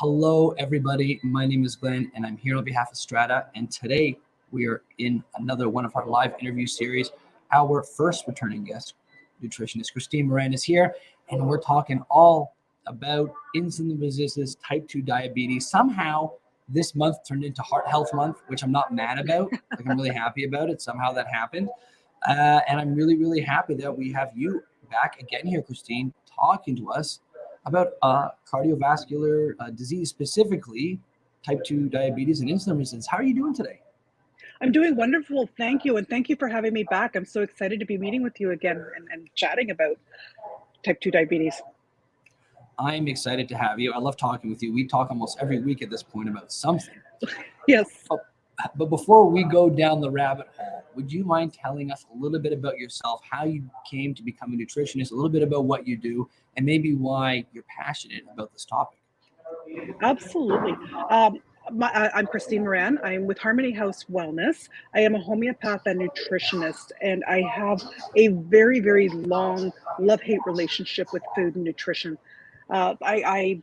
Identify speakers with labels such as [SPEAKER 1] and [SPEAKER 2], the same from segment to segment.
[SPEAKER 1] Hello, everybody. My name is Glenn, and I'm here on behalf of Strata. And today we are in another one of our live interview series. Our first returning guest, nutritionist Christine Moran, is here, and we're talking all about insulin resistance, type 2 diabetes. Somehow, this month turned into Heart Health Month, which I'm not mad about. Like, I'm really happy about it. Somehow that happened. And I'm really, really happy that we have you back again here, Christine, talking to us about cardiovascular disease, specifically type 2 diabetes and insulin resistance. How are you doing today?
[SPEAKER 2] I'm doing wonderful. Thank you. And thank you for having me back. I'm so excited to be meeting with you again and chatting about type 2 diabetes.
[SPEAKER 1] I'm excited to have you. I love talking with you. We talk almost every week at this point about something.
[SPEAKER 2] Yes.
[SPEAKER 1] But before we go down the rabbit hole, would you mind telling us a little bit about yourself, how you came to become a nutritionist, a little bit about what you do, and maybe why you're passionate about this topic?
[SPEAKER 2] Absolutely. I'm Christine Moran. I'm with Harmony House Wellness. I am a homeopath and nutritionist, and I have a very, very long love-hate relationship with food and nutrition. I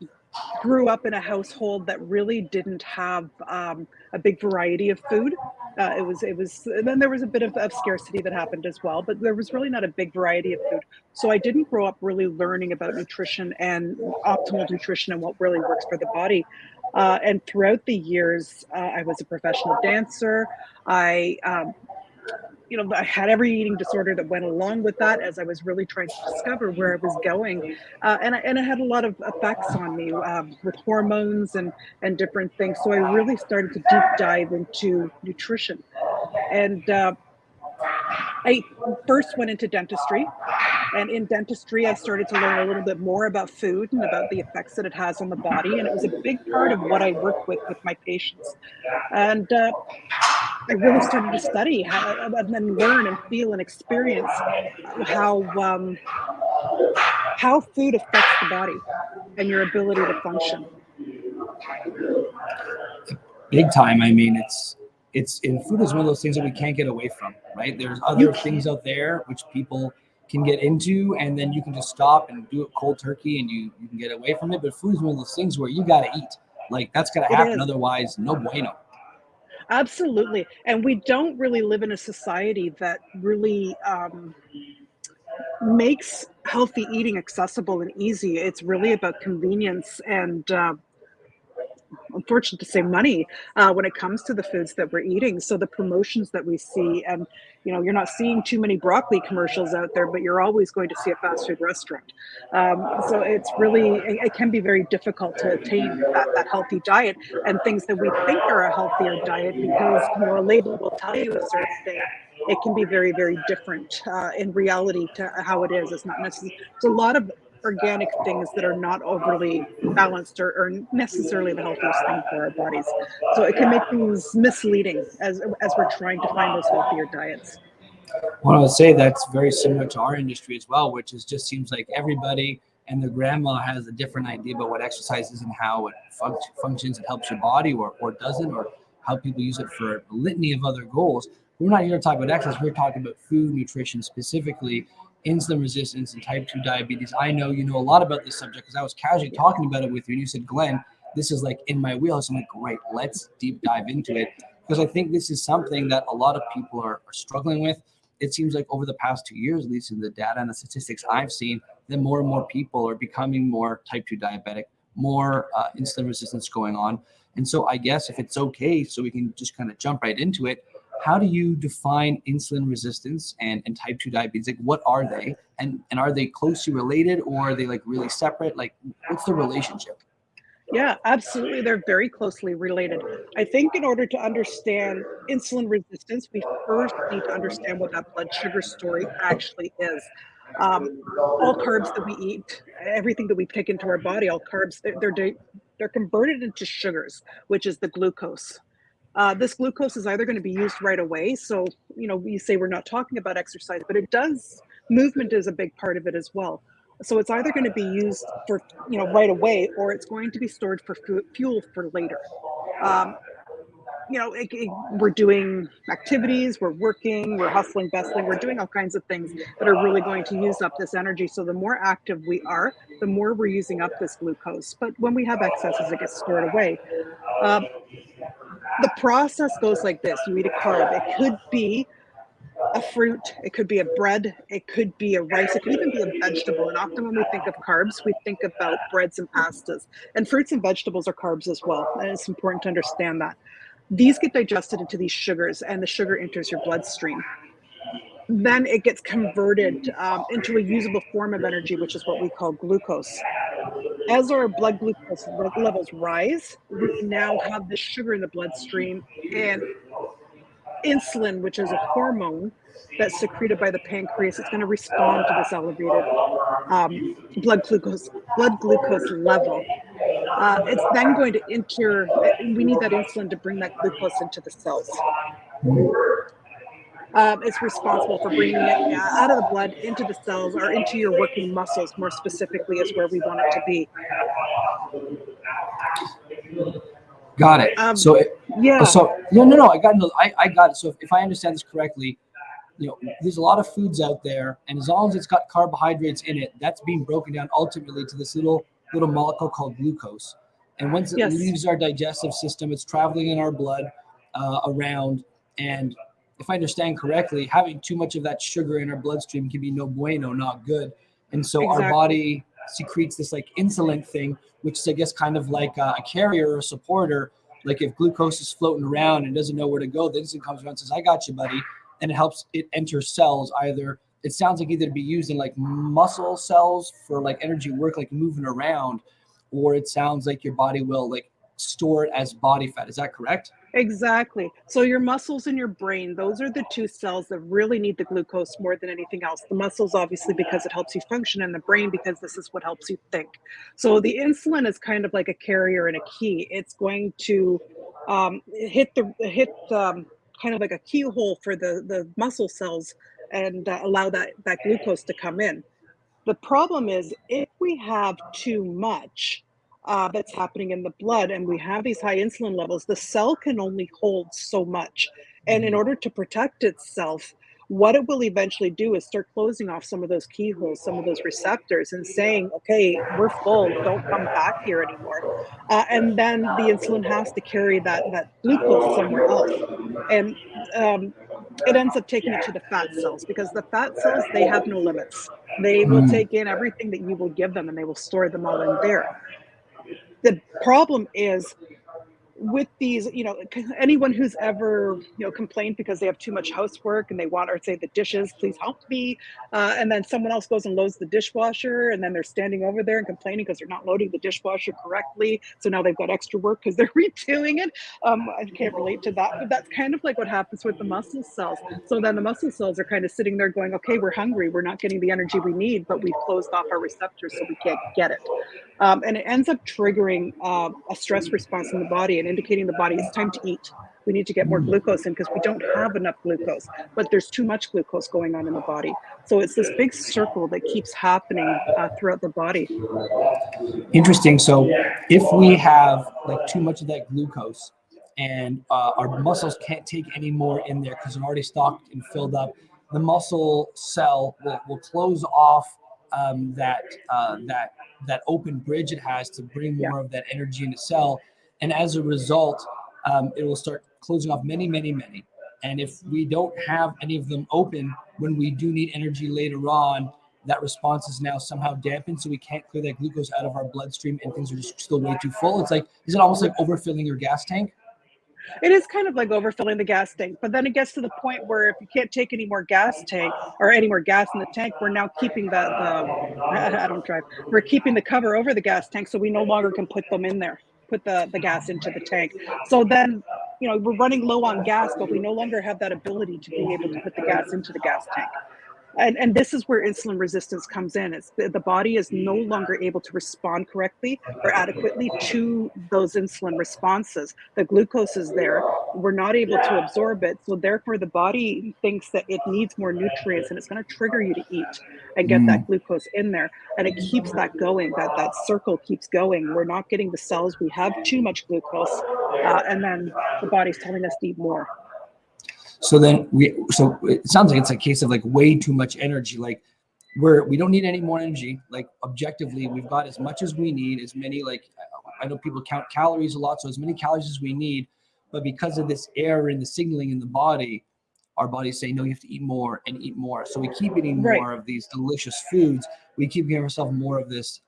[SPEAKER 2] grew up in a household that really didn't have a big variety of food. Then there was a bit of scarcity that happened as well, but there was really not a big variety of food. So I didn't grow up really learning about nutrition and optimal nutrition and what really works for the body. And throughout the years, I was a professional dancer. I I had every eating disorder that went along with that as I was really trying to discover where I was going. And it had a lot of effects on me with hormones and different things. So I really started to deep dive into nutrition. And I first went into dentistry. And in dentistry, I started to learn a little bit more about food and about the effects that it has on the body. And it was a big part of what I worked with my patients. And I really started to study and then learn and feel and experience how food affects the body and your ability to function.
[SPEAKER 1] Big time. I mean, it's in food is one of those things that we can't get away from, right? There's other things out there which people can get into, and then you can just stop and do it cold turkey, and you can get away from it. But food is one of those things where you got to eat. Like, that's got to happen. Otherwise, no bueno.
[SPEAKER 2] Absolutely. And we don't really live in a society that really makes healthy eating accessible and easy. It's really about convenience and unfortunate to say money when it comes to the foods that we're eating. So the promotions that we see, and you're not seeing too many broccoli commercials out there, but you're always going to see a fast food restaurant. So it can be very difficult to attain that healthy diet and things that we think are a healthier diet, because a label will tell you a certain thing. It can be very, very different in reality to how it is. It's not necessarily. There's a lot of organic things that are not overly balanced or necessarily the healthiest thing for our bodies. So it can make things misleading as we're trying to find those healthier diets.
[SPEAKER 1] Well, I would say that's very similar to our industry as well, which is just seems like everybody and their grandma has a different idea about what exercise is and how it functions and helps your body or doesn't, or how people use it for a litany of other goals. We're not here to talk about exercise. We're talking about food, nutrition, specifically insulin resistance and type 2 diabetes. I know you know a lot about this subject because I was casually talking about it with you, and you said, Glenn, this is like in my wheelhouse. I'm like, great, let's deep dive into it, because I think this is something that a lot of people are struggling with. It seems like over the past 2 years, at least in the data and the statistics I've seen, that more and more people are becoming more type 2 diabetic, more insulin resistance going on. And so I guess if it's okay, so we can just kind of jump right into it, how do you define insulin resistance and type 2 diabetes? Like, what are they? And are they closely related, or are they like really separate? Like, what's the relationship?
[SPEAKER 2] Yeah, absolutely. They're very closely related. I think in order to understand insulin resistance, we first need to understand what that blood sugar story actually is. Um, all carbs that we eat, everything that we take into our body, all carbs, they're converted into sugars, which is the glucose. This glucose is either going to be used right away. So, we say we're not talking about exercise, but movement is a big part of it as well. So it's either going to be used for, right away, or it's going to be stored for fuel for later. Um, we're doing activities, we're working, we're hustling, bustling, we're doing all kinds of things that are really going to use up this energy. So the more active we are, the more we're using up this glucose. But when we have excesses, it gets stored away. Um, the process goes like this. You eat a carb. It could be a fruit, it could be a bread, it could be a rice, it could even be a vegetable. And often when we think of carbs, we think about breads and pastas. And fruits and vegetables are carbs as well. And it's important to understand that. These get digested into these sugars, and the sugar enters your bloodstream. Then it gets converted into a usable form of energy, which is what we call glucose. As our blood glucose levels rise, we now have the sugar in the bloodstream, and insulin, which is a hormone that's secreted by the pancreas, it's going to respond to this elevated um, blood glucose level. It's then going to enter. We need that insulin to bring that glucose into the cells. It's responsible for bringing it out of the blood into the cells or into your working muscles. More specifically, is where we want it to be.
[SPEAKER 1] Got it.
[SPEAKER 2] Yeah,
[SPEAKER 1] No, I got it. So if I understand this correctly, there's a lot of foods out there, and as long as it's got carbohydrates in it, that's being broken down ultimately to this little molecule called glucose. And once it
[SPEAKER 2] yes,
[SPEAKER 1] leaves our digestive system, it's traveling in our blood around. And if I understand correctly, having too much of that sugar in our bloodstream can be no bueno, not good. And so our
[SPEAKER 2] exactly.
[SPEAKER 1] body secretes this like insulin thing, which is I guess kind of like a carrier or a supporter. Like if glucose is floating around and doesn't know where to go, the insulin comes around and says, "I got you, buddy." And it helps it enter cells. It sounds like either to be used in like muscle cells for like energy work, like moving around, or it sounds like your body will like store it as body fat. Is that correct?
[SPEAKER 2] Exactly. So your muscles and your brain, those are the two cells that really need the glucose more than anything else. The muscles, obviously, because it helps you function, and the brain, because this is what helps you think. So the insulin is kind of like a carrier and a key. It's going to hit kind of like a keyhole for the muscle cells and allow that glucose to come in. The problem is if we have too much that's happening in the blood and we have these high insulin levels, the cell can only hold so much. And in order to protect itself, what it will eventually do is start closing off some of those keyholes, some of those receptors, and saying, okay, we're full, don't come back here anymore. And then the insulin has to carry that glucose somewhere else. And um, it ends up taking it to the fat cells because the fat cells, they have no limits. They will
[SPEAKER 1] Mm.
[SPEAKER 2] take in everything that you will give them and they will store them all in there. The problem is with these, anyone who's ever, complained because they have too much housework and they want, or say the dishes, please help me. And then someone else goes and loads the dishwasher and then they're standing over there and complaining because they're not loading the dishwasher correctly. So now they've got extra work because they're redoing it. I can't relate to that, but that's kind of like what happens with the muscle cells. So then the muscle cells are kind of sitting there going, okay, we're hungry. We're not getting the energy we need, but we've closed off our receptors so we can't get it. And it ends up triggering a stress response in the body and indicating the body it's time to eat. We need to get more glucose in because we don't have enough glucose, but there's too much glucose going on in the body. So it's this big circle that keeps happening throughout the body.
[SPEAKER 1] Interesting. So if we have like too much of that glucose and our muscles can't take any more in there because they're already stocked and filled up, the muscle cell will close off that open bridge it has to bring
[SPEAKER 2] Yeah.
[SPEAKER 1] more of that energy in the cell, and as a result, it will start closing off many. And if we don't have any of them open when we do need energy later on, that response is now somehow dampened, so we can't clear that glucose out of our bloodstream, and things are just still way too full. It's like, is it almost like overfilling your gas tank?
[SPEAKER 2] It is kind of like overfilling the gas tank, but then it gets to the point where if you can't take any more gas tank or any more gas in the tank, we're now keeping the I don't drive. We're keeping the cover over the gas tank, so we no longer can put them in there, put the gas into the tank. So then, we're running low on gas, but we no longer have that ability to be able to put the gas into the gas tank. And this is where insulin resistance comes in. It's the body is no longer able to respond correctly or adequately to those insulin responses. The glucose is there. We're not able to absorb it. So therefore the body thinks that it needs more nutrients and it's going to trigger you to eat and get that
[SPEAKER 1] Mm.
[SPEAKER 2] glucose in there. And it keeps that going, that circle keeps going. We're not getting the cells. We have too much glucose. And then the body's telling us to eat more.
[SPEAKER 1] So then so it sounds like it's a case of like way too much energy. Like we don't need any more energy. Like objectively, we've got as much as we need, as many, like, I know people count calories a lot, so as many calories as we need. But because of this error in the signaling in the body, our body's saying, no, you have to eat more and eat more. So we keep eating
[SPEAKER 2] Right.
[SPEAKER 1] more of these delicious foods. We keep giving ourselves more of this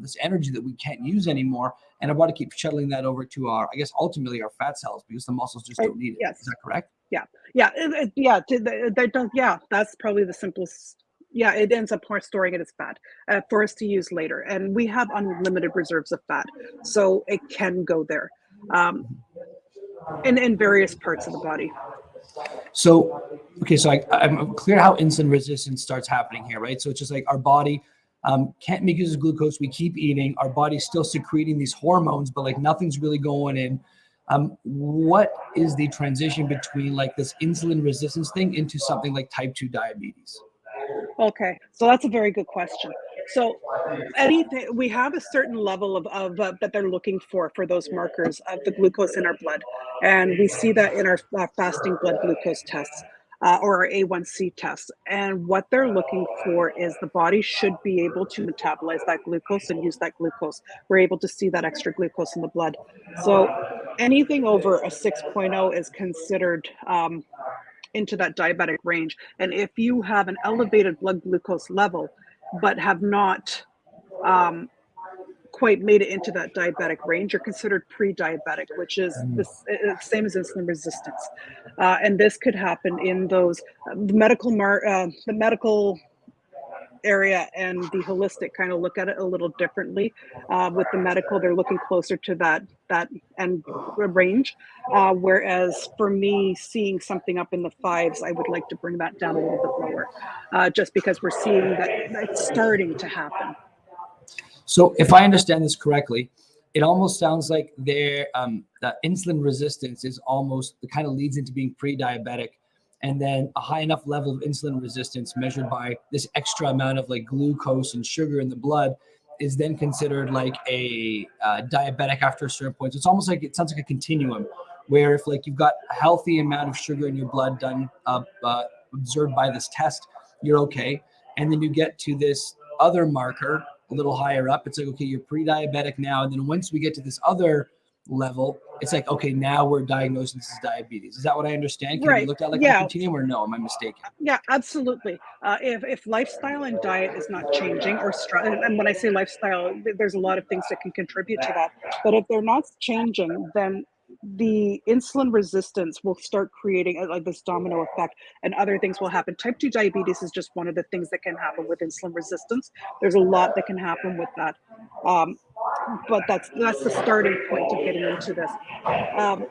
[SPEAKER 1] this energy that we can't use anymore. And our body keeps shuttling that over to our, I guess, ultimately our fat cells, because the muscles just don't need it.
[SPEAKER 2] Yes.
[SPEAKER 1] Is that correct?
[SPEAKER 2] Yeah. Yeah. Yeah. Yeah. That's probably the simplest. Yeah. It ends up storing it as fat for us to use later. And we have unlimited reserves of fat. So it can go there um, in various parts of the body.
[SPEAKER 1] So, okay, so I'm clear how insulin resistance starts happening here, right? So it's just like our body can't make use of glucose. We keep eating. Our body's still secreting these hormones, but like nothing's really going in. What is the transition between like this insulin resistance thing into something like type 2 diabetes?
[SPEAKER 2] Okay. So that's a very good question. So anything we have a certain level of that they're looking for those markers of the glucose in our blood, and we see that in our fasting blood glucose tests or our A1C tests. And what they're looking for is the body should be able to metabolize that glucose and use that glucose. We're able to see that extra glucose in the blood. So anything over a 6.0 is considered into that diabetic range. And if you have an elevated blood glucose level but have not um, quite made it into that diabetic range, you're considered pre-diabetic, which is the same as insulin resistance. And this could happen in those the medical area and the holistic kind of look at it a little differently. With the medical, they're looking closer to that end range, whereas for me, seeing something up in the fives, I would like to bring that down a little bit lower, just because we're seeing that it's starting to happen.
[SPEAKER 1] So if I understand this correctly, it almost sounds like the insulin resistance is almost the kind of leads into being pre-diabetic, and then a high enough level of insulin resistance measured by this extra amount of like glucose and sugar in the blood is then considered like a diabetic after a certain point. So it's almost like, it sounds like a continuum, where if like you've got a healthy amount of sugar in your blood done observed by this test, you're okay. And then you get to this other marker a little higher up. It's like, okay, you're pre-diabetic now. And then once we get to this other level, it's like, okay, now we're diagnosing this as diabetes. Is that what I understand? Can it be
[SPEAKER 2] Right.
[SPEAKER 1] looked at like on a
[SPEAKER 2] Yeah.
[SPEAKER 1] continuum, or no? Am I mistaken?
[SPEAKER 2] Yeah, absolutely. If lifestyle and diet is not changing, and when I say lifestyle, there's a lot of things that can contribute to that. But if they're not changing, then the insulin resistance will start creating like this domino effect, and other things will happen. Type 2 diabetes is just one of the things that can happen with insulin resistance. There's a lot that can happen with that. Um, but that's the starting point of getting into this. Um,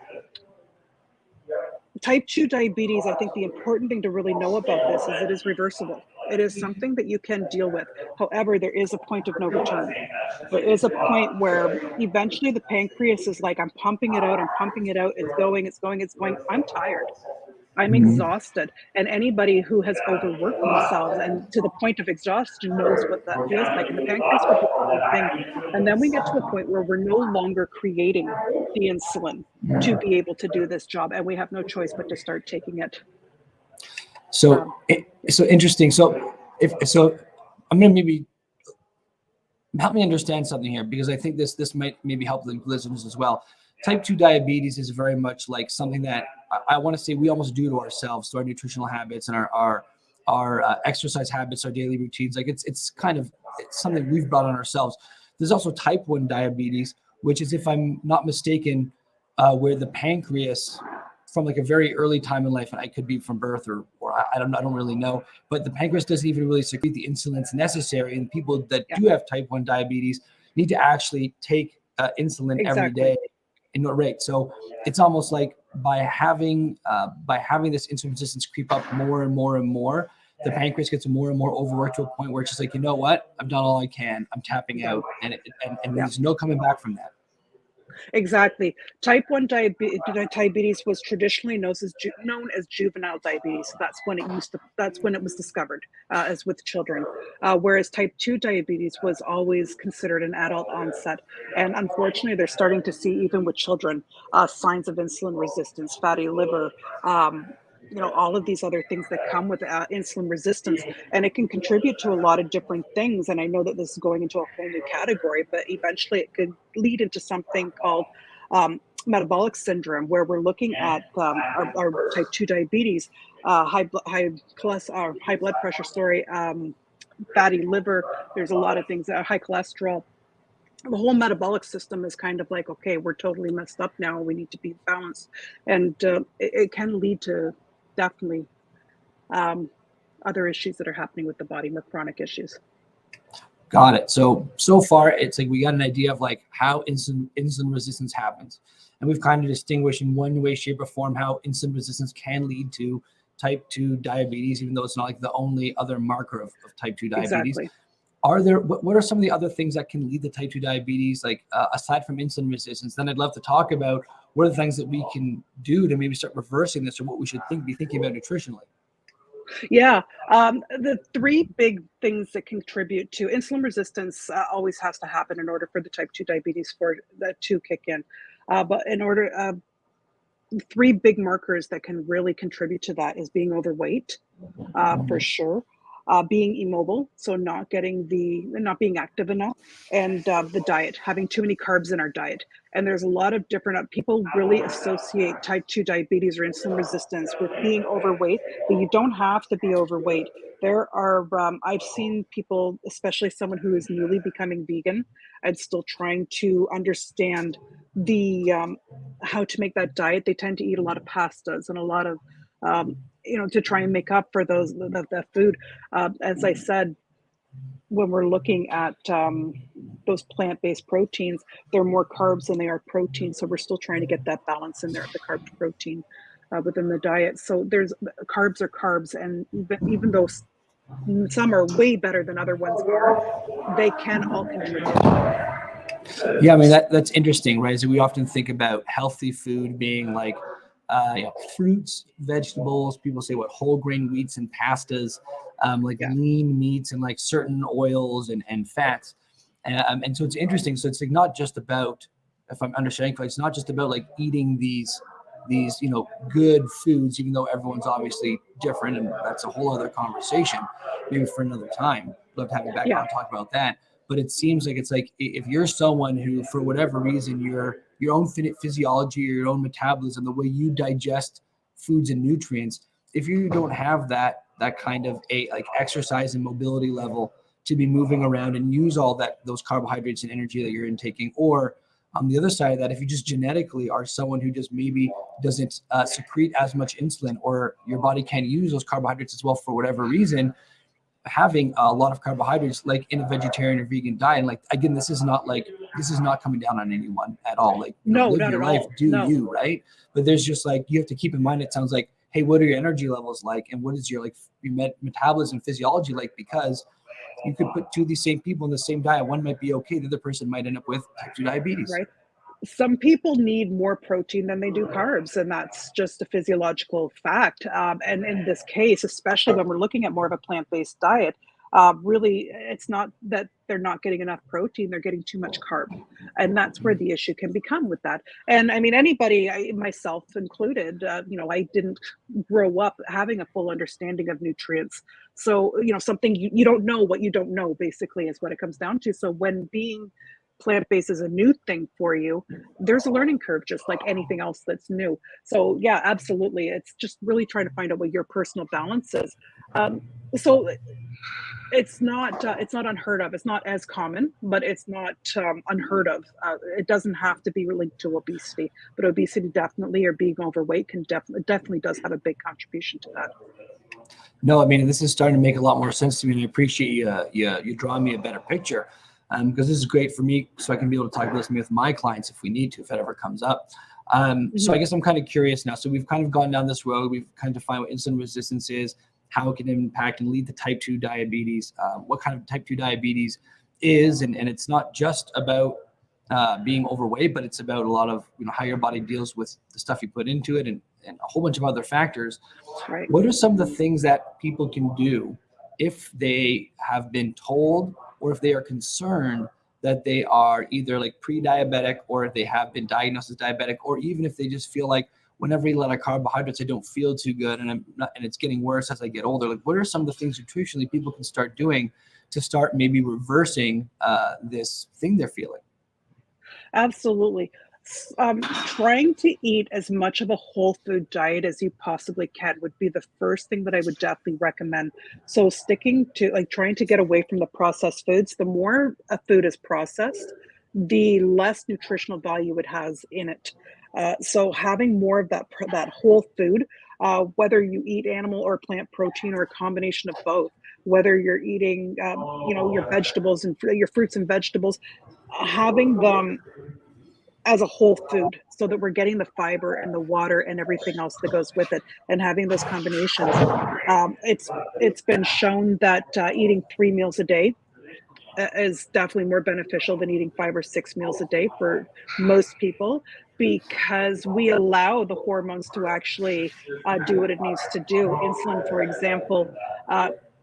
[SPEAKER 2] Type 2 diabetes, I think the important thing to really know about this is it is reversible. It is something that you can deal with. However, there is a point of no return. There is a point where eventually the pancreas is like, I'm pumping it out, I'm pumping it out, it's going, it's going, it's going. I'm tired. I'm
[SPEAKER 1] Mhm.
[SPEAKER 2] exhausted. And anybody who has overworked themselves and to the point of exhaustion knows what that feels like. And the pancreas will do the same thing. And then we get to a point where we're no longer creating the insulin to be able to do this job. And we have no choice but to start taking it.
[SPEAKER 1] So,
[SPEAKER 2] Um,
[SPEAKER 1] so interesting. So, I'm gonna maybe help me understand something here, because I think this might maybe help the listeners as well. Type 2 diabetes is very much like something that I want to say we almost do to ourselves, to our nutritional habits and our exercise habits, our daily routines. Like it's something we've brought on ourselves. There's also type 1 diabetes, which is, if I'm not mistaken, where the pancreas, from like a very early time in life, and I could be from birth or I don't really know, but the pancreas doesn't even really secrete the insulin necessary. And people that
[SPEAKER 2] yeah,
[SPEAKER 1] do have type 1 diabetes need to actually take insulin every
[SPEAKER 2] exactly.
[SPEAKER 1] day in a rate. So it's almost like by having this insulin resistance creep up more and more and more, the pancreas gets more and more overworked to a point where it's just like, you know what, I've done all I can, I'm tapping out, and
[SPEAKER 2] Yeah.
[SPEAKER 1] there's no coming back from that.
[SPEAKER 2] Exactly. Type 1 diabetes was traditionally known as juvenile diabetes. That's when it was discovered, as with children. Whereas type 2 diabetes was always considered an adult onset. And unfortunately, they're starting to see, even with children, signs of insulin resistance, fatty liver, all of these other things that come with insulin resistance. And it can contribute to a lot of different things. And I know that this is going into a whole new category, but eventually it could lead into something called metabolic syndrome, where we're looking at our type 2 diabetes, high blood pressure, fatty liver. There's a lot of things, high cholesterol. The whole metabolic system is kind of like, okay, we're totally messed up now. We need to be balanced. And it can lead to definitely other issues that are happening with the body, more chronic issues.
[SPEAKER 1] Got it. So far, it's like we got an idea of like how insulin resistance happens, and we've kind of distinguished in one way, shape, or form how insulin resistance can lead to type 2 diabetes, even though it's not like the only other marker of type 2 diabetes.
[SPEAKER 2] Exactly.
[SPEAKER 1] What are some of the other things that can lead to type 2 diabetes, like aside from insulin resistance? Then I'd love to talk about what are the things that we can do to maybe start reversing this, or what we should be thinking about nutritionally.
[SPEAKER 2] Yeah, the three big things that contribute to insulin resistance always has to happen in order for the type 2 diabetes for that to kick in. But in order, three big markers that can really contribute to that is being overweight, for sure. Being immobile, so not being active enough, and the diet, having too many carbs in our diet. And there's a lot of different people really associate type 2 diabetes or insulin resistance with being overweight, but you don't have to be overweight. There are, I've seen people, especially someone who is newly becoming vegan and still trying to understand the how to make that diet. They tend to eat a lot of pastas and a lot of to try and make up for that food. As I said, when we're looking at those plant-based proteins, they're more carbs than they are protein. So we're still trying to get that balance in there, the carb to protein within the diet. So carbs are carbs, and even though some are way better than other ones are, they can all contribute.
[SPEAKER 1] Yeah, I mean that's interesting, right? So we often think about healthy food being like fruits, vegetables. People say what whole grain wheats and pastas, lean meats and like certain oils and fats. And so it's interesting. So it's like not just about, if I'm understanding correctly, it's not just about like eating these good foods, even though everyone's obviously different, and that's a whole other conversation, maybe for another time. Love to have you back on and talk about that. But it seems like it's like if you're someone who, for whatever reason, your own physiology or your own metabolism, the way you digest foods and nutrients, if you don't have that kind of exercise and mobility level to be moving around and use all those carbohydrates and energy that you're intaking, or on the other side of that, if you just genetically are someone who just maybe doesn't secrete as much insulin, or your body can't use those carbohydrates as well for whatever reason, having a lot of carbohydrates like in a vegetarian or vegan diet, like again, this is not coming down on anyone at all. Like,
[SPEAKER 2] No,
[SPEAKER 1] live
[SPEAKER 2] not
[SPEAKER 1] your
[SPEAKER 2] at
[SPEAKER 1] life,
[SPEAKER 2] all.
[SPEAKER 1] do
[SPEAKER 2] No.
[SPEAKER 1] you, right? But there's just like, you have to keep in mind, it sounds like, hey, what are your energy levels like, and what is your metabolism physiology like? Because you could put two of these same people in the same diet. One might be okay, the other person might end up with type 2 diabetes.
[SPEAKER 2] Right. Some people need more protein than they do carbs, and that's just a physiological fact. And in this case, especially when we're looking at more of a plant-based diet, really, it's not that they're not getting enough protein; they're getting too much carb, and that's where the issue can become with that. And I mean, anybody, myself included, I didn't grow up having a full understanding of nutrients. So, something you don't know what you don't know, basically, is what it comes down to. So when being plant-based is a new thing for you, there's a learning curve, just like anything else that's new. So yeah, absolutely, it's just really trying to find out what your personal balance is. So it's not unheard of, it's not as common, but it's not unheard of. It doesn't have to be linked to obesity, but obesity definitely, or being overweight, can definitely does have a big contribution to that.
[SPEAKER 1] No, I mean, this is starting to make a lot more sense to me, and I appreciate you drawing me a better picture. Because this is great for me, so I can be able to talk about this with my clients if we need to, if it ever comes up. So I guess I'm kind of curious now. So we've kind of gone down this road. We've kind of defined what insulin resistance is, how it can impact and lead to type 2 diabetes, what kind of type 2 diabetes is, and it's not just about being overweight, but it's about a lot of how your body deals with the stuff you put into it, and a whole bunch of other factors.
[SPEAKER 2] Right.
[SPEAKER 1] What are some of the things that people can do if they have been told, or if they are concerned that they are either like pre-diabetic, or if they have been diagnosed as diabetic, or even if they just feel like whenever you let a carbohydrates, I don't feel too good, and it's getting worse as I get older? Like, what are some of the things nutritionally people can start doing to start maybe reversing this thing they're feeling?
[SPEAKER 2] Absolutely. Trying to eat as much of a whole food diet as you possibly can would be the first thing that I would definitely recommend. So sticking to like trying to get away from the processed foods. The more a food is processed, the less nutritional value it has in it. So having more of that whole food, whether you eat animal or plant protein or a combination of both, whether you're eating, your vegetables and your fruits and vegetables, having them as a whole food so that we're getting the fiber and the water and everything else that goes with it, and having those combinations. It's been shown that eating 3 meals a day is definitely more beneficial than eating 5 or 6 meals a day for most people, because we allow the hormones to actually do what it needs to do. Insulin, for example,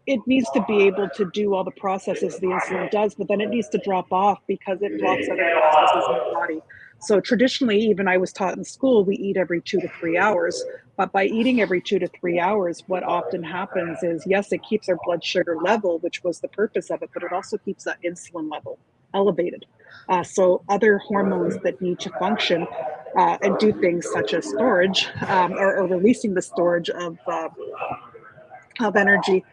[SPEAKER 2] it needs to be able to do all the processes the insulin does, but then it needs to drop off because it blocks other processes in the body. So traditionally, even I was taught in school, we eat every 2 to 3 hours. But by eating every 2 to 3 hours, what often happens is, yes, it keeps our blood sugar level, which was the purpose of it, but it also keeps that insulin level elevated. So other hormones that need to function and do things such as storage, or releasing the storage of energy,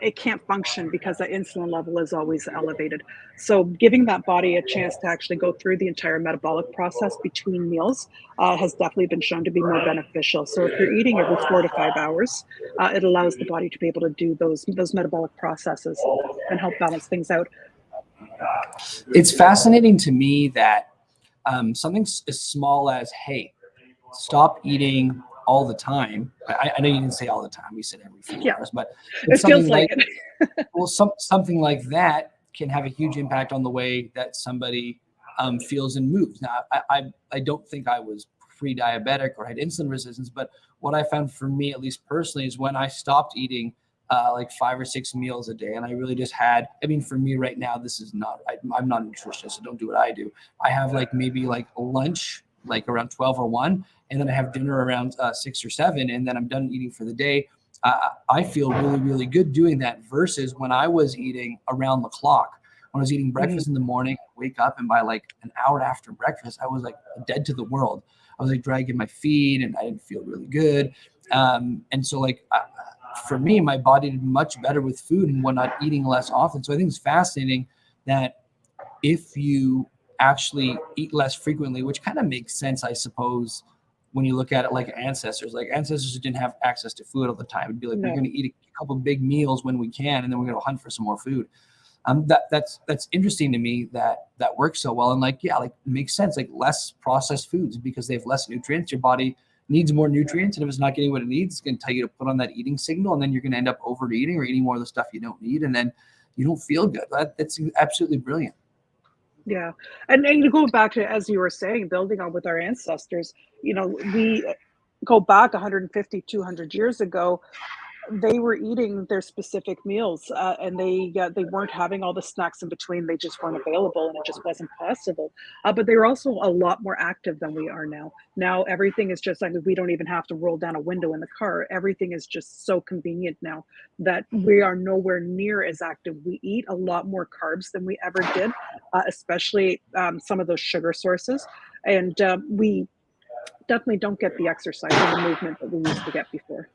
[SPEAKER 2] it can't function because the insulin level is always elevated. So, giving that body a chance to actually go through the entire metabolic process between meals has definitely been shown to be more beneficial. So, if you're eating every 4 to 5 hours, it allows the body to be able to do those metabolic processes and help balance things out.
[SPEAKER 1] It's fascinating to me that something as small as, hey, stop eating all the time. I know you didn't say all the time. We said every few
[SPEAKER 2] Yeah,
[SPEAKER 1] hours, but
[SPEAKER 2] it
[SPEAKER 1] it's
[SPEAKER 2] feels
[SPEAKER 1] something
[SPEAKER 2] like
[SPEAKER 1] like,
[SPEAKER 2] it.
[SPEAKER 1] well, something like that can have a huge impact on the way that somebody feels and moves. Now, I don't think I was pre-diabetic or had insulin resistance, but what I found for me, at least personally, is when I stopped eating like 5 or 6 meals a day, and I really just had. I mean, for me right now, this is not. I'm not a nutritionist, so don't do what I do. I have like maybe like lunch like around 12 or 1, and then I have dinner around 6 or 7, and then I'm done eating for the day. I feel really, really good doing that versus when I was eating around the clock. When I was eating
[SPEAKER 2] Mhm.
[SPEAKER 1] breakfast in the morning, wake up, and by like an hour after breakfast, I was like dead to the world. I was like dragging my feet, and I didn't feel really good. And so, like, for me, my body did much better with food and whatnot, eating less often. So I think it's fascinating that if you actually eat less frequently, which kind of makes sense, I suppose, when you look at it like ancestors. Like ancestors who didn't have access to food all the time. It'd be like, we're
[SPEAKER 2] No.
[SPEAKER 1] going to eat a couple big meals when we can, and then we're going to hunt for some more food. That's interesting to me that that works so well. And like, yeah, like makes sense. Like less processed foods because they have less nutrients. Your body needs more nutrients, and if it's not getting what it needs, it's going to tell you to put on that eating signal, and then you're going to end up overeating or eating more of the stuff you don't need, and then you don't feel good. That's absolutely brilliant.
[SPEAKER 2] Yeah, and to go back to, as you were saying, building on with our ancestors, we go back 150, 200 years ago. They were eating their specific meals, and they weren't having all the snacks in between. They just weren't available, and it just wasn't possible. But they were also a lot more active than we are now. Now everything is just like, we don't even have to roll down a window in the car. Everything is just so convenient now that we are nowhere near as active. We eat a lot more carbs than we ever did, especially some of those sugar sources, and we definitely don't get the exercise and the movement that we used to get before.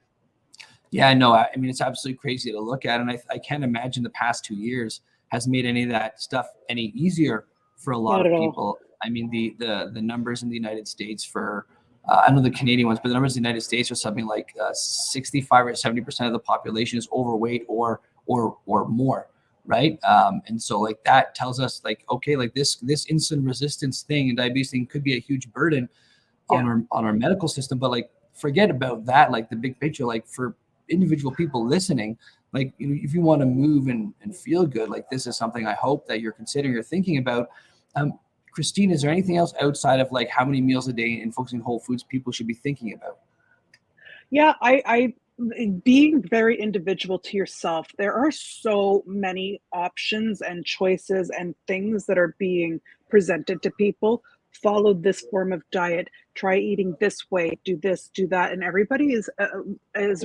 [SPEAKER 1] Yeah, I know. I mean, it's absolutely crazy to look at, and I can't imagine the past 2 years has made any of that stuff any easier for a lot
[SPEAKER 2] Not
[SPEAKER 1] of
[SPEAKER 2] at all.
[SPEAKER 1] people. I mean, the numbers in the United States for I know the Canadian ones, but the numbers in the United States are something like 65 or 70% of the population is overweight or more, right? And so like that tells us like, okay, like this insulin resistance thing and diabetes thing could be a huge burden
[SPEAKER 2] Yeah.
[SPEAKER 1] on our medical system, but like forget about that, like the big picture, like for individual people listening, like, if you want to move and feel good, like this is something I hope that you're considering or thinking about. Christine, is there anything else outside of like how many meals a day and focusing whole foods people should be thinking about?
[SPEAKER 2] Yeah, I being very individual to yourself, there are so many options and choices and things that are being presented to people. Follow this form of diet, try eating this way, do this, do that, and everybody is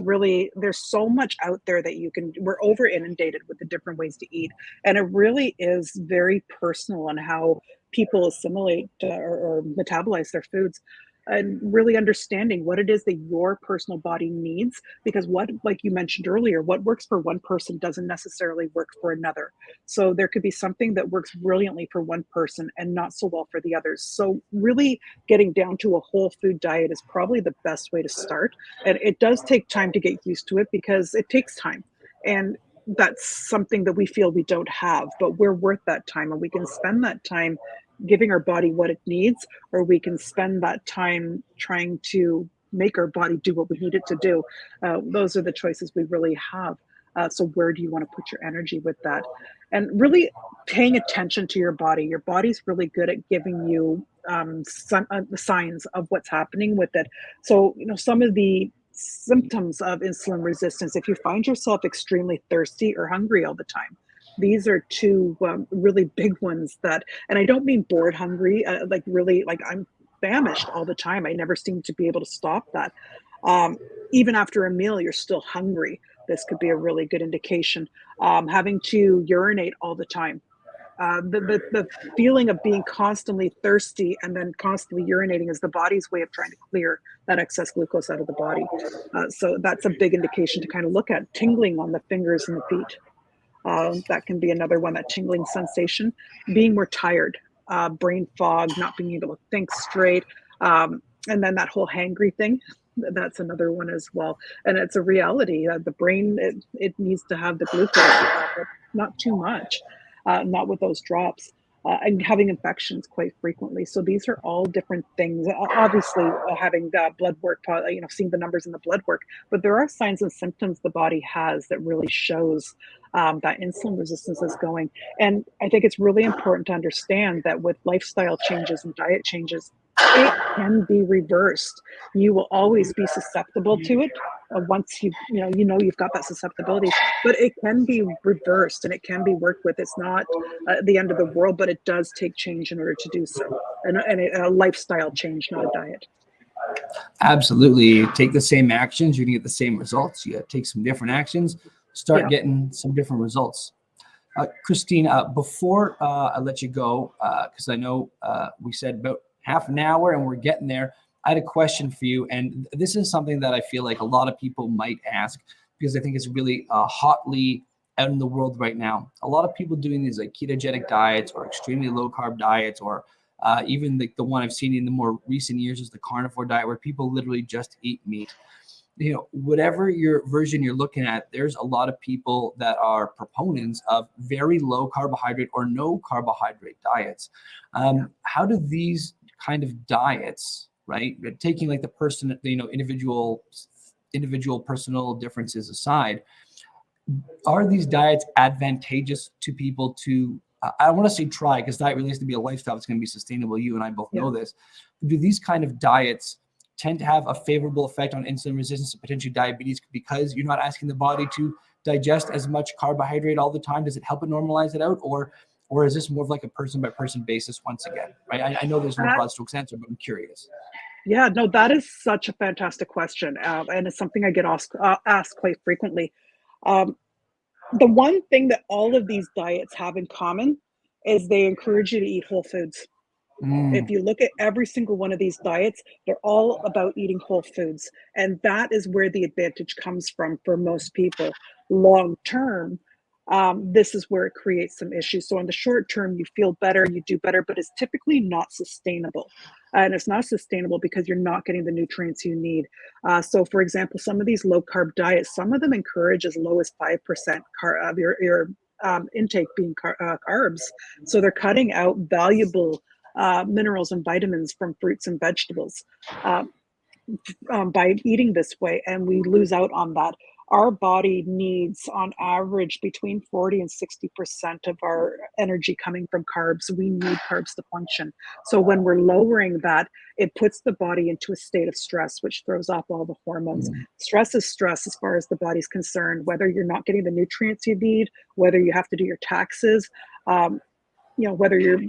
[SPEAKER 2] really, there's so much out there that you can, we're over inundated with the different ways to eat, and it really is very personal on how people assimilate or metabolize their foods, and really understanding what it is that your personal body needs, because what, like you mentioned earlier, what works for one person doesn't necessarily work for another. So there could be something that works brilliantly for one person and not so well for the others. So really getting down to a whole food diet is probably the best way to start, and it does take time to get used to it because it takes time, and that's something that we feel we don't have, but we're worth that time, and we can spend that time giving our body what it needs, or we can spend that time trying to make our body do what we need it to do. Those are the choices we really have. So where do you want to put your energy with that? And really paying attention to your body. Your body's really good at giving you the signs of what's happening with it. So, some of the symptoms of insulin resistance, if you find yourself extremely thirsty or hungry all the time, these are two really big ones that, and I don't mean bored hungry, like really, like I'm famished all the time. I never seem to be able to stop that. Um, Even after a meal, you're still hungry. This could be a really good indication. Having to urinate all the time. The feeling of being constantly thirsty and then constantly urinating is the body's way of trying to clear that excess glucose out of the body. So that's a big indication to kind of look at. Tingling on the fingers and the feet. That can be another one, that tingling sensation. Being more tired, brain fog, not being able to think straight. And then that whole hangry thing, that's another one as well. And it's a reality. The brain, it needs to have the glucose, but not too much, not with those drops. And having infections quite frequently. So these are all different things. Obviously, having blood work, seeing the numbers in the blood work, but there are signs and symptoms the body has that really shows that insulin resistance is going. And I think it's really important to understand that with lifestyle changes and diet changes, it can be reversed. You will always be susceptible to it once you've got that susceptibility, but it can be reversed and it can be worked with. It's not the end of the world, but it does take change in order to do so, and a lifestyle change, not a diet.
[SPEAKER 1] Absolutely. You take the same actions, you're gonna get the same results. You take some different actions, start getting some different results. Christine, before I let you go, because I know we said about half an hour and we're getting there, I had a question for you. And this is something that I feel like a lot of people might ask, because I think it's really hotly out in the world right now. A lot of people doing these like ketogenic diets or extremely low carb diets, or even like the one I've seen in the more recent years is the carnivore diet, where people literally just eat meat. Whatever your version you're looking at, there's a lot of people that are proponents of very low carbohydrate or no carbohydrate diets. How do these kind of diets, right, taking like the person, individual personal differences aside, are these diets advantageous to people to, I want to say try, because diet really has to be a lifestyle. It's going to be sustainable. You and I both know this. Do these kind of diets tend to have a favorable effect on insulin resistance and potentially diabetes, because you're not asking the body to digest as much carbohydrate all the time? Does it help it normalize it out, or is this more of like a person by person basis once again, right? I know there's no broad strokes answer, but I'm curious.
[SPEAKER 2] Yeah, no, that is such a fantastic question, and it's something I get asked quite frequently. Um, the one thing that all of these diets have in common is they encourage you to eat whole foods. If you look at every single one of these diets, they're all about eating whole foods. And that is where the advantage comes from for most people. Long term, this is where it creates some issues. So in the short term, you feel better, you do better, but it's typically not sustainable. And it's not sustainable because you're not getting the nutrients you need. So for example, some of these low carb diets, some of them encourage as low as 5% of your intake being carbs. So they're cutting out valuable minerals and vitamins from fruits and vegetables by eating this way, and we lose out on that. our body needs on average between 40 and 60% of our energy coming from carbs. We need carbs to function. So when we're lowering that, it puts the body into a state of stress, which throws off all the hormones. Stress is stress as far as the body's concerned, whether you're not getting the nutrients you need, whether you have to do your taxes, whether you're,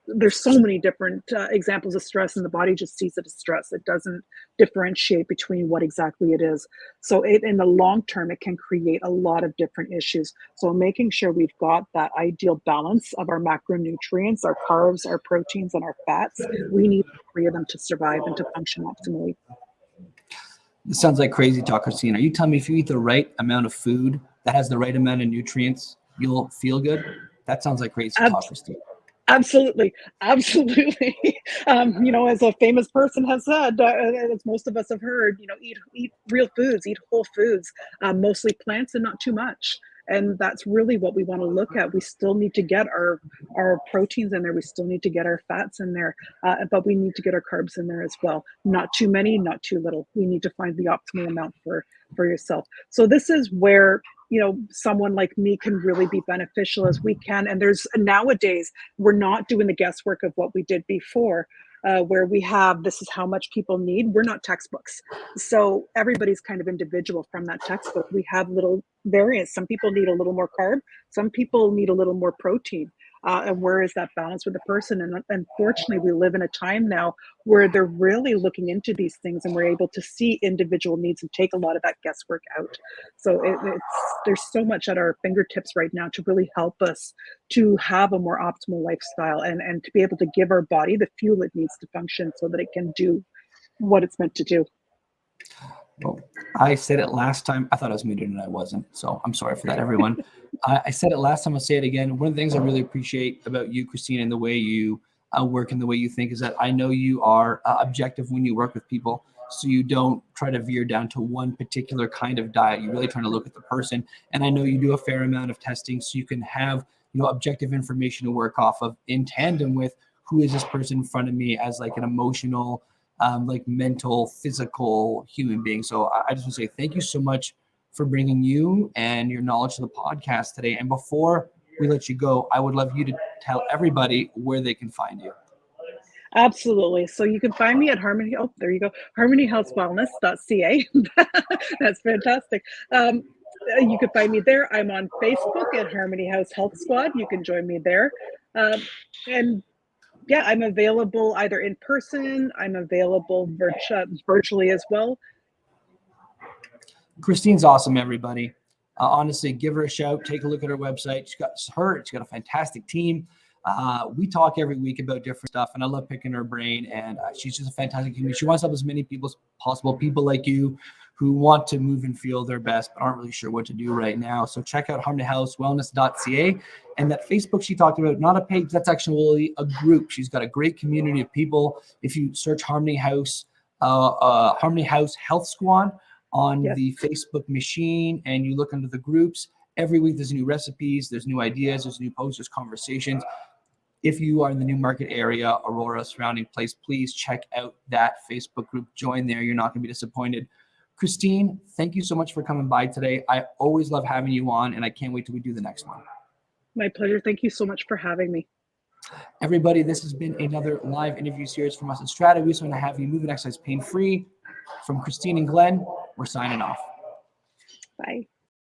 [SPEAKER 2] there's so many different examples of stress, and the body just sees it as stress. It doesn't differentiate between what exactly it is. So in the long term, it can create a lot of different issues. So making sure we've got that ideal balance of our macronutrients, our carbs, our proteins, and our fats, we need all three of them to survive and to function optimally.
[SPEAKER 1] This sounds like crazy talk, Christine. Are you telling me if you eat the right amount of food that has the right amount of nutrients, you'll feel good? That sounds like crazy talk, Christine.
[SPEAKER 2] Absolutely. Absolutely. As a famous person has said, as most of us have heard, eat real foods, eat whole foods, mostly plants and not too much. And that's really what we want to look at. We still need to get our proteins in there. We still need to get our fats in there, but we need to get our carbs in there as well. Not too many, not too little. We need to find the optimal amount for yourself. So this is where someone like me can really be beneficial as we can. And there's nowadays, we're not doing the guesswork of what we did before, where we have, this is how much people need. We're not textbooks. So everybody's kind of individual from that textbook. We have little variants. Some people need a little more carb. Some people need a little more protein. And where is that balance with the person? And unfortunately, we live in a time now where they're really looking into these things, and we're able to see individual needs and take a lot of that guesswork out. So there's so much at our fingertips right now to really help us to have a more optimal lifestyle and to be able to give our body the fuel it needs to function so that it can do what it's meant to do.
[SPEAKER 1] Well, I said it last time. I thought I was muted and I wasn't. So I'm sorry for that, everyone. I said it last time. I'll say it again. One of the things I really appreciate about you, Christine, and the way you work and the way you think is that I know you are objective when you work with people. So you don't try to veer down to one particular kind of diet. You're really trying to look at the person. And I know you do a fair amount of testing so you can have objective information to work off of in tandem with who is this person in front of me as like an emotional, like mental, physical human being. So I just want to say thank you so much for bringing you and your knowledge to the podcast today. And before we let you go, I would love you to tell everybody where they can find you.
[SPEAKER 2] Absolutely. So you can find me at Harmony. Oh, there you go. harmonyhealthwellness.ca. That's fantastic. You can find me there. I'm on Facebook at Harmony House Health Squad. You can join me there. And yeah, I'm available either in person. I'm available virtually as well.
[SPEAKER 1] Christine's awesome, everybody. Honestly, give her a shout. Take a look at her website. She's got a fantastic team. We talk every week about different stuff, and I love picking her brain. And she's just a fantastic human. She wants to help as many people as possible. People like you who want to move and feel their best, but aren't really sure what to do right now. So check out harmonyhousewellness.ca. And that Facebook she talked about, not a page, that's actually a group. She's got a great community of people. If you search Harmony House Health Squad on the Facebook machine and you look under the groups, every week there's new recipes, there's new ideas, there's new posts, there's conversations. If you are in the Newmarket area, Aurora, surrounding place, please check out that Facebook group. Join there. You're not going to be disappointed. Christine, thank you so much for coming by today. I always love having you on, and I can't wait till we do the next one.
[SPEAKER 2] My pleasure. Thank you so much for having me.
[SPEAKER 1] Everybody, this has been another live interview series from us at Strata. We just want to have you move and exercise pain-free. From Christine and Glenn, we're signing off.
[SPEAKER 2] Bye.